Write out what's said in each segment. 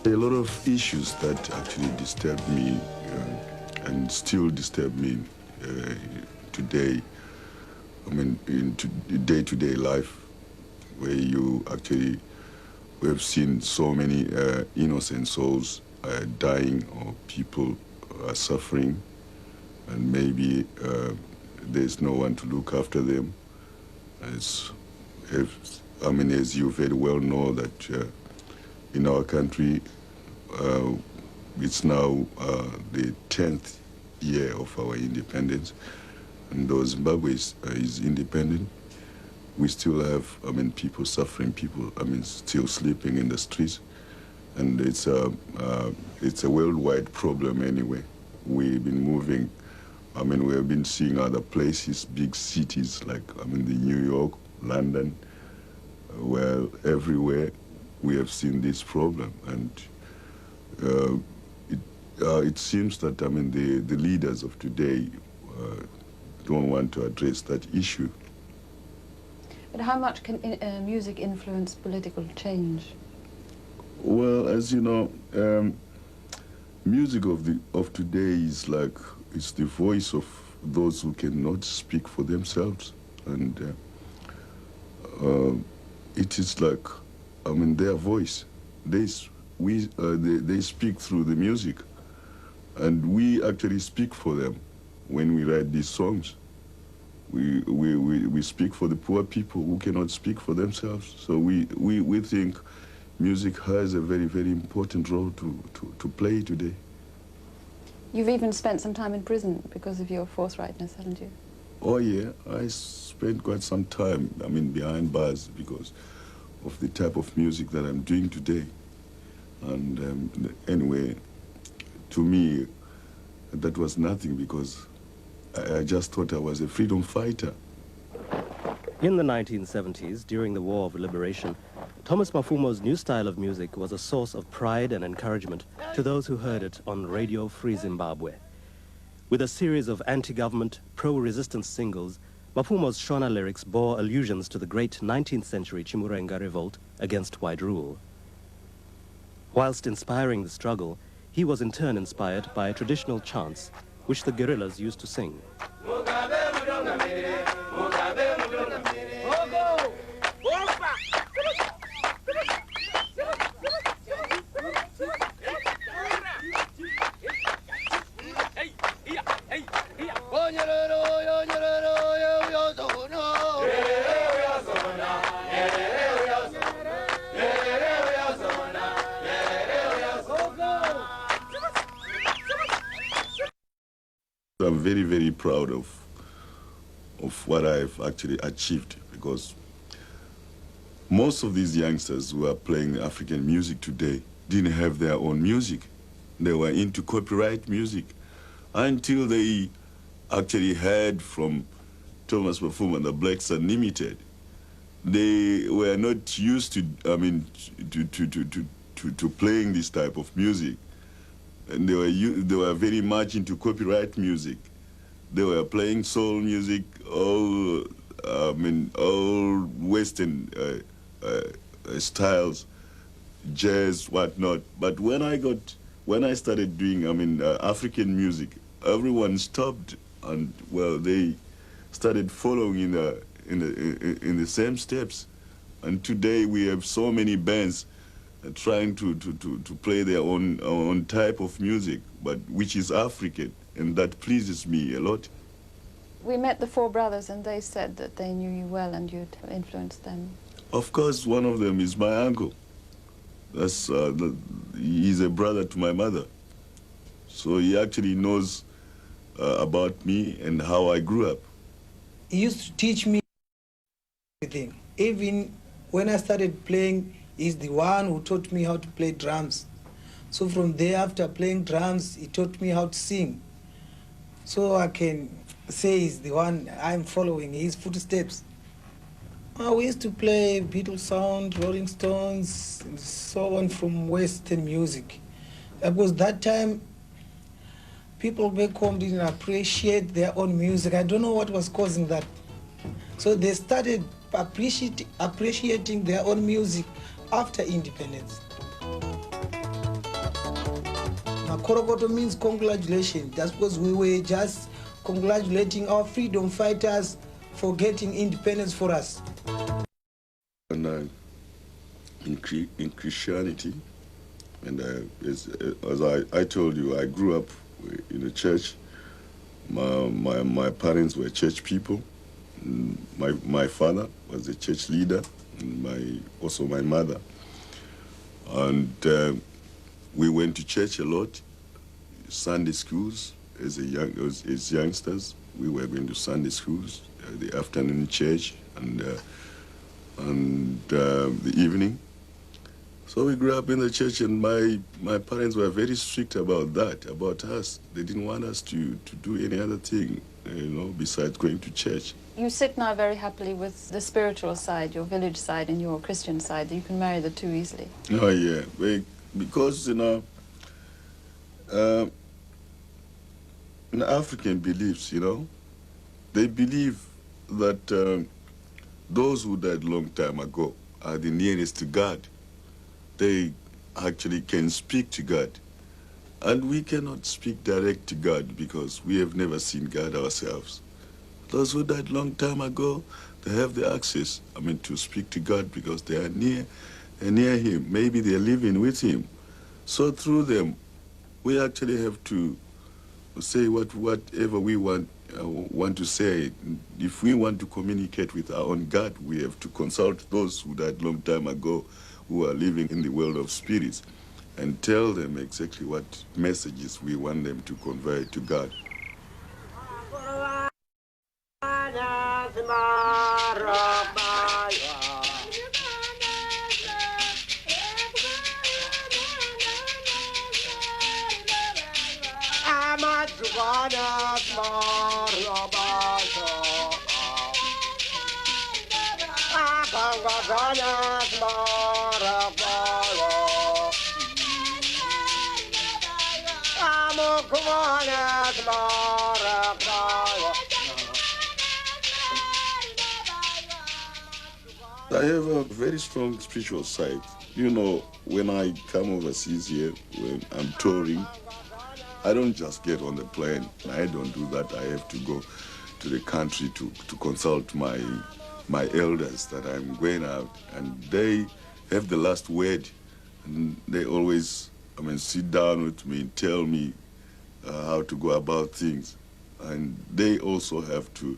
A lot of issues that actually disturbed me and still disturb me today. I mean, in day-to-day life, where we have seen so many innocent souls dying, or people are suffering, and maybe there's no one to look after them. As you very well know that in our country, it's now the 10th year of our independence, and though Zimbabwe is independent, we still have, people suffering, people, still sleeping in the streets, and it's a worldwide problem anyway. We've been moving, we have been seeing other places, big cities like, the New York, London, where everywhere we have seen this problem, and it seems that the leaders of today don't want to address that issue. But how much can music influence political change? Well, as you know, music of today is like it's the voice of those who cannot speak for themselves, and it is like, their voice. They speak through the music, and we actually speak for them when we write these songs. We speak for the poor people who cannot speak for themselves. So we think music has a very, very important role to play today. You've even spent some time in prison because of your forthrightness, haven't you? Oh yeah, I spent quite some time, behind bars because of the type of music that I'm doing today. And anyway, to me, that was nothing because I just thought I was a freedom fighter. In the 1970s, during the War of Liberation, Thomas Mapfumo's new style of music was a source of pride and encouragement to those who heard it on Radio Free Zimbabwe. With a series of anti-government, pro-resistance singles, Mapfumo's Shona lyrics bore allusions to the great 19th century Chimurenga revolt against white rule. Whilst inspiring the struggle, he was in turn inspired by traditional chants, which the guerrillas used to sing. I'm very, very proud of what I've actually achieved, because most of these youngsters who are playing African music today didn't have their own music. They were into copyright music until they actually heard from Thomas Mapfumo and the Blacks Unlimited. They were not used to, to playing this type of music. And they were very much into copyright music. They were playing soul music, all Western styles, jazz, whatnot. But when I started doing, African music, everyone stopped, and well, they started following in the same steps. And today we have so many bands trying to play their own type of music, but which is African, and that pleases me a lot. We met the four brothers and they said that they knew you well and you'd influenced them. Of course, one of them is my uncle. He's a brother to my mother. So he actually knows about me and how I grew up. He used to teach me everything. Even when I started playing, he's the one who taught me how to play drums. So from there, after playing drums, he taught me how to sing. So I can say he's the one I'm following, his footsteps. We used to play Beatles sound, Rolling Stones, and so on from Western music. Because that time, people back home didn't appreciate their own music. I don't know what was causing that. So they started appreciating their own music after independence. Korokoto means congratulations, just because we were just congratulating our freedom fighters for getting independence for us. And in Christianity, and as I told you, I grew up in a church. My parents were church people. My father was a church leader, and also my mother. And we went to church a lot, Sunday schools as youngsters. We were going to Sunday schools, the afternoon church, and the evening. So we grew up in the church, and my parents were very strict about that, about us. They didn't want us to do any other thing, besides going to church. You sit now very happily with the spiritual side, your village side and your Christian side. You can marry the two easily. Oh, yeah. Because, in African beliefs, they believe that those who died long time ago are the nearest to God. They actually can speak to God. And we cannot speak direct to God because we have never seen God ourselves. Those who died long time ago, they have the access, to speak to God because they are near Him. Maybe they are living with Him. So through them, we actually have to say whatever we want to say. If we want to communicate with our own God, we have to consult those who died long time ago, who are living in the world of spirits, and tell them exactly what messages we want them to convey to God. I have a very strong spiritual side. You know, when I come overseas here, when I'm touring, I don't just get on the plane. I don't do that. I have to go to the country to consult my elders that I'm going out, and they have the last word. And they always, sit down with me and tell me how to go about things. And they also have to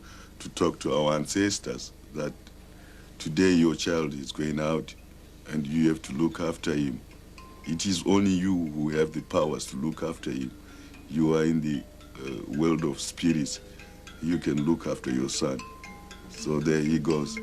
talk to our ancestors that today your child is going out and you have to look after him. It is only you who have the powers to look after him. You are in the world of spirits. You can look after your son. So there he goes.